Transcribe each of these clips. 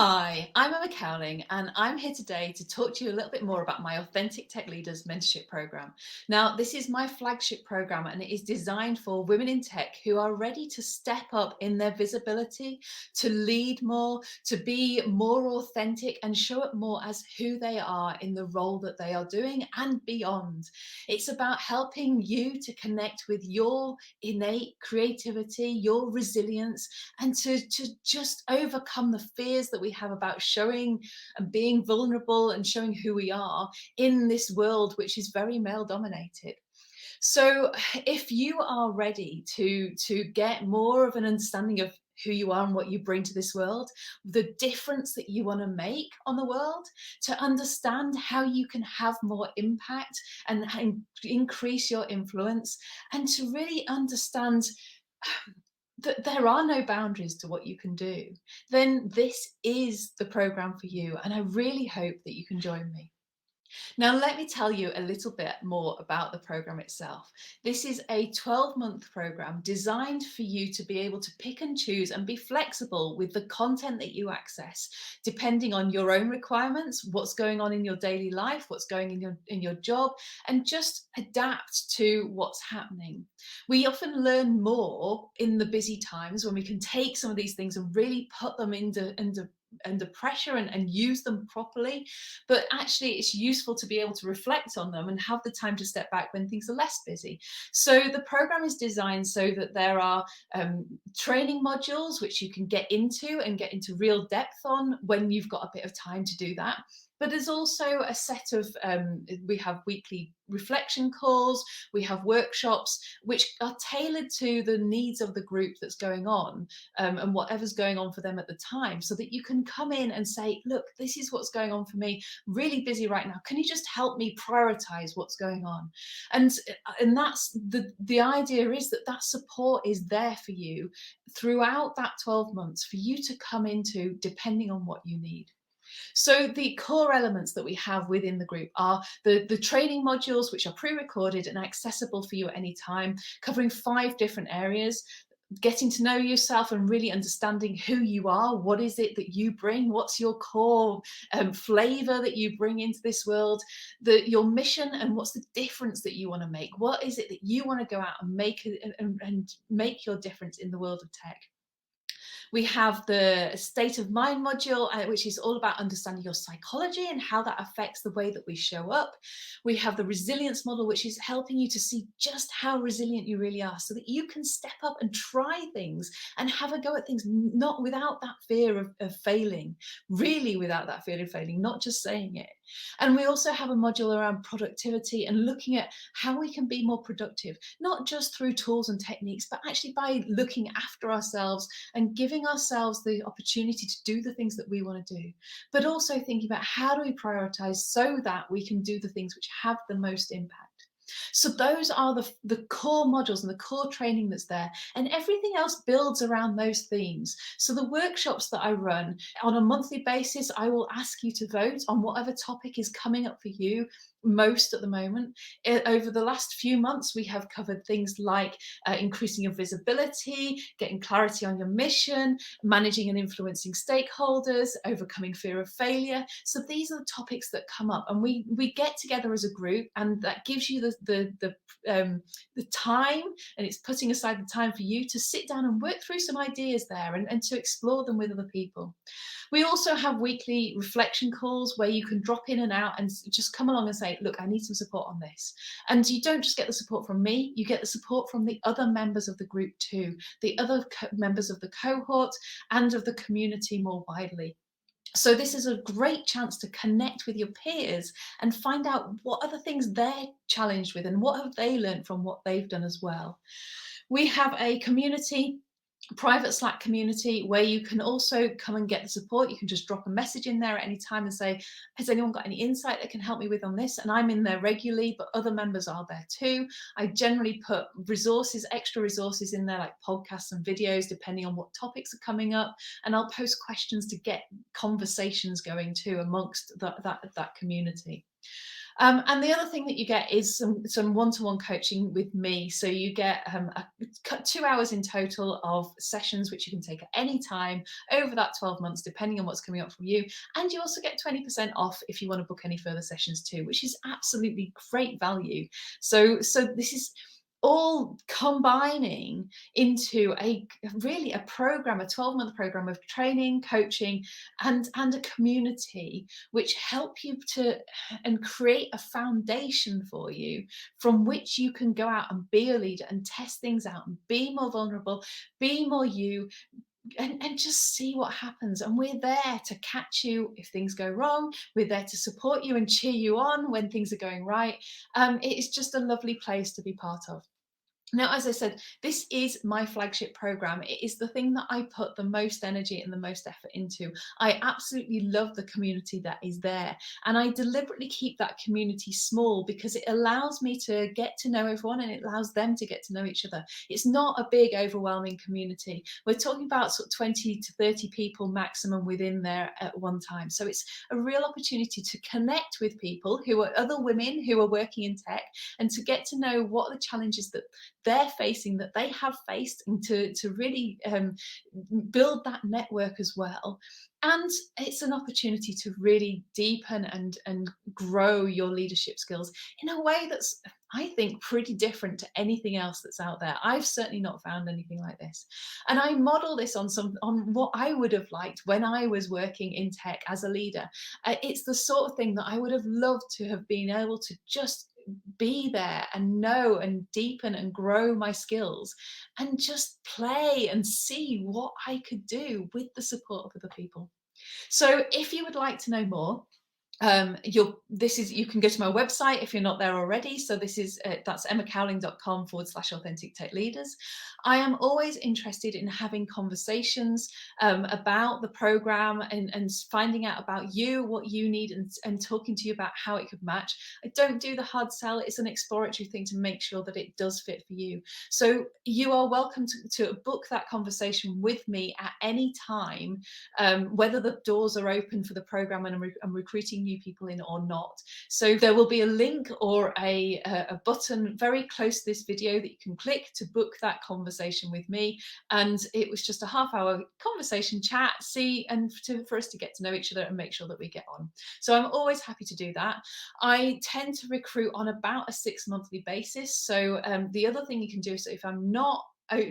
Hi, I'm Emma Cowling, and I'm here today to talk to you a little bit more about my Authentic Tech Leaders Mentorship Program. Now, this is my flagship program, and it is designed for women in tech who are ready to step up in their visibility, to lead more, to be more authentic, and show up more as who they are in the role that they are doing and beyond. It's about helping you to connect with your innate creativity, your resilience, and to just overcome the fears that we have about showing and being vulnerable and showing who we are in this world which is very male dominated. So if you are ready to get more of an understanding of who you are and what you bring to this world, the difference that you want to make on the world, to understand how you can have more impact and increase your influence, and to really understand that there are no boundaries to what you can do, then this is the program for you. And I really hope that you can join me. Now, let me tell you a little bit more about the program itself. This is a 12-month program designed for you to be able to pick and choose and be flexible with the content that you access, depending on your own requirements, what's going on in your daily life, what's going in your job, and just adapt to what's happening. We often learn more in the busy times when we can take some of these things and really put them under pressure and use them properly. But actually, it's useful to be able to reflect on them and have the time to step back when things are less busy. So the program is designed so that there are training modules which you can get into real depth on when you've got a bit of time to do that. But there's also a set of, we have weekly reflection calls, we have workshops which are tailored to the needs of the group that's going on, and whatever's going on for them at the time, so that you can come in and say, look, this is what's going on for me, really busy right now. Can you just help me prioritize what's going on? And that's the idea, is that support is there for you throughout that 12 months for you to come into, depending on what you need. So the core elements that we have within the group are the training modules, which are pre-recorded and accessible for you at any time, covering 5 different areas: getting to know yourself and really understanding who you are. What is it that you bring? What's your core flavor that you bring into this world? Your mission, and what's the difference that you want to make? What is it that you want to go out and make and make your difference in the world of tech? We have the state of mind module, which is all about understanding your psychology and how that affects the way that we show up. We have the resilience model, which is helping you to see just how resilient you really are, so that you can step up and try things and have a go at things, not without that fear of failing, really without that fear of failing, not just saying it. And we also have a module around productivity and looking at how we can be more productive, not just through tools and techniques, but actually by looking after ourselves and giving ourselves the opportunity to do the things that we want to do, but also thinking about how do we prioritize so that we can do the things which have the most impact. So those are the core modules and the core training that's there, and everything else builds around those themes. So the workshops that I run on a monthly basis, I will ask you to vote on whatever topic is coming up for you most at the moment. Over the last few months, we have covered things like increasing your visibility, getting clarity on your mission, managing and influencing stakeholders, overcoming fear of failure. So these are the topics that come up, and we get together as a group, and that gives you the time, and it's putting aside the time for you to sit down and work through some ideas there and to explore them with other people. We also have weekly reflection calls where you can drop in and out and just come along and say, look, I need some support on this. And you don't just get the support from me, you get the support from the other members of the group too, the other members of the cohort and of the community more widely. So this is a great chance to connect with your peers and find out what other things they're challenged with and what have they learned from what they've done as well. We have a community, private Slack community, where you can also come and get the support. You can just drop a message in there at any time and say, has anyone got any insight that can help me with on this? And I'm in there regularly, but other members are there too. I generally put resources, extra resources in there, like podcasts and videos, depending on what topics are coming up. And I'll post questions to get conversations going too amongst that community. And the other thing that you get is some one-to-one coaching with me. So you get 2 hours in total of sessions, which you can take at any time over that 12 months, depending on what's coming up from you. And you also get 20% off if you want to book any further sessions too, which is absolutely great value. So this is all combining into a really a program, a 12-month program of training, coaching, and a community which help you to and create a foundation for you from which you can go out and be a leader and test things out and be more vulnerable, be more you, and just see what happens. And we're there to catch you if things go wrong. We're there to support you and cheer you on when things are going right. It is just a lovely place to be part of. Now, as I said, this is my flagship program. It is the thing that I put the most energy and the most effort into. I absolutely love the community that is there. And I deliberately keep that community small because it allows me to get to know everyone and it allows them to get to know each other. It's not a big, overwhelming community. We're talking about sort of 20 to 30 people maximum within there at one time. So it's a real opportunity to connect with people who are other women who are working in tech and to get to know what are the challenges that they're facing, that they have faced, and to really build that network as well. And it's an opportunity to really deepen and grow your leadership skills in a way that's, I think, pretty different to anything else that's out there. I've certainly not found anything like this. And I model this on what I would have liked when I was working in tech as a leader. It's the sort of thing that I would have loved to have been able to just be there and know and deepen and grow my skills and just play and see what I could do with the support of other people. So if you would like to know more, you can go to my website if you're not there already. So this is that's emmacowling.com/authentic tech leaders. I am always interested in having conversations about the program and finding out about you, what you need, and talking to you about how it could match. I don't do the hard sell. It's an exploratory thing to make sure that it does fit for you. So you are welcome to book that conversation with me at any time, whether the doors are open for the program and I'm recruiting new people in or not. So there will be a link or a button very close to this video that you can click to book that conversation with me. And it was just a half-hour conversation chat, for us to get to know each other and make sure that we get on. So I'm always happy to do that. I tend to recruit on about a 6-monthly basis. So the other thing you can do is, if I'm not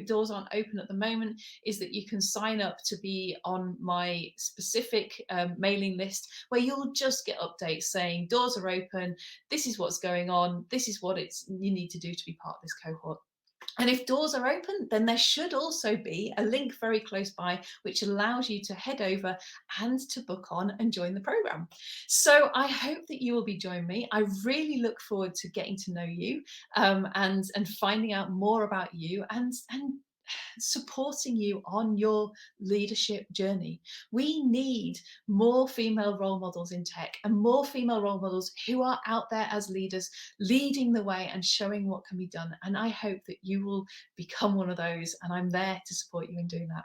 doors aren't open at the moment, is that you can sign up to be on my specific mailing list, where you'll just get updates saying doors are open, this is what's going on, this is what you need to do to be part of this cohort. And if doors are open, then there should also be a link very close by which allows you to head over and to book on and join the program. So I hope that you will be joining me. I really look forward to getting to know you, and finding out more about you and supporting you on your leadership journey. We need more female role models in tech and more female role models who are out there as leaders, leading the way and showing what can be done. And I hope that you will become one of those. And I'm there to support you in doing that.